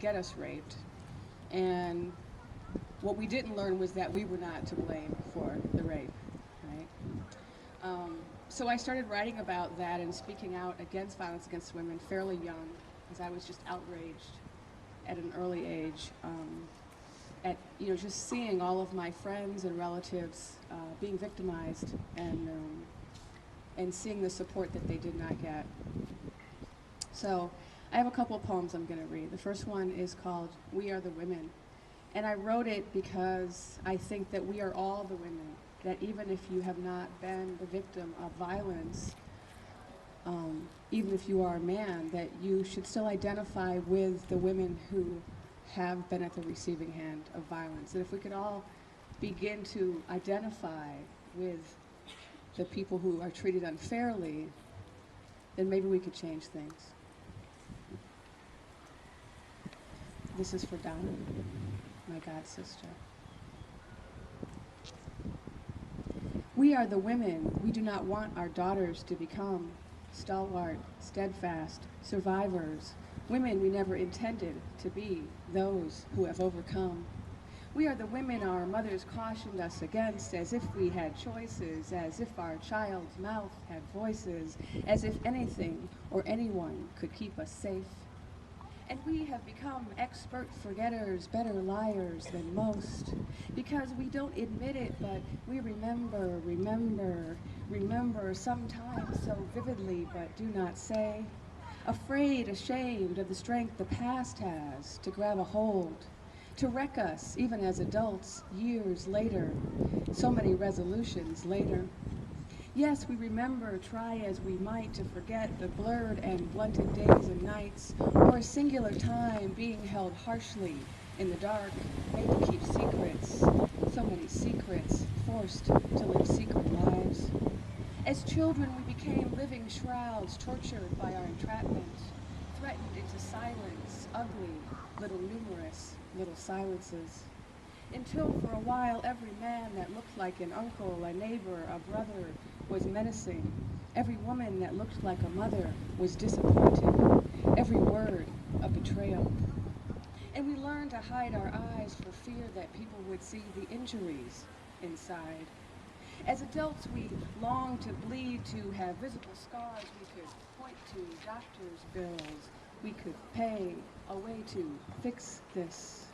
get us raped. And what we didn't learn was that we were not to blame for the rape, right? So I started writing about that and speaking out against violence against women fairly young, because I was just outraged at an early age at just seeing all of my friends and relatives being victimized and seeing the support that they did not get. So I have a couple of poems I'm going to read. The first one is called "We Are the Women." And I wrote it because I think that we are all the women, that even if you have not been the victim of violence, even if you are a man, that you should still identify with the women who have been at the receiving hand of violence. And if we could all begin to identify with the people who are treated unfairly, then maybe we could change things. This is for Donna, my god sister. We are the women we do not want our daughters to become: stalwart, steadfast, survivors, women we never intended to be, those who have overcome. We are the women our mothers cautioned us against, as if we had choices, as if our child's mouth had voices, as if anything or anyone could keep us safe. And we have become expert forgetters, better liars than most, because we don't admit it, but we remember, sometimes so vividly, but do not say. Afraid, ashamed of the strength the past has to grab a hold, to wreck us, even as adults, years later, so many resolutions later. Yes, we remember, try as we might to forget the blurred and blunted days and nights, or a singular time being held harshly in the dark, made to keep secrets, so many secrets, forced to live secret lives. As children, we became living shrouds, tortured by our entrapment, threatened into silence, ugly, little numerous, little silences. Until for a while every man that looked like an uncle, a neighbor, a brother was menacing. Every woman that looked like a mother was disappointed. Every word a betrayal. And we learned to hide our eyes for fear that people would see the injuries inside. As adults, we longed to bleed, to have visible scars we could point to, doctor's bills we could pay, a way to fix this.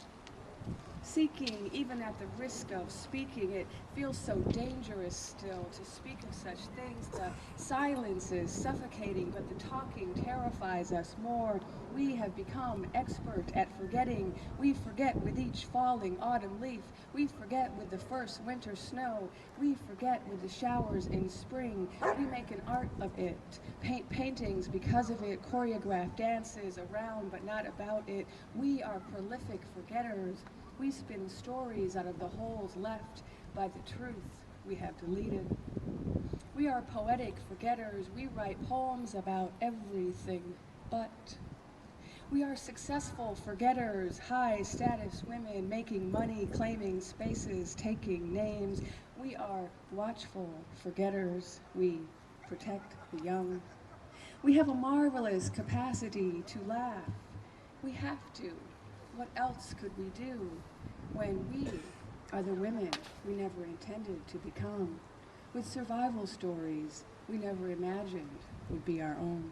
Seeking, even at the risk of speaking, it feels so dangerous still to speak of such things. The silence is suffocating, but the talking terrifies us more. We have become expert at forgetting. We forget with each falling autumn leaf. We forget with the first winter snow. We forget with the showers in spring. We make an art of it, paint paintings because of it, choreograph dances around but not about it. We are prolific forgetters. We spin stories out of the holes left by the truth we have deleted. We are poetic forgetters. We write poems about everything but. We are successful forgetters, high status women making money, claiming spaces, taking names. We are watchful forgetters. We protect the young. We have a marvelous capacity to laugh. We have to. What else could we do when we are the women we never intended to become, with survival stories we never imagined would be our own?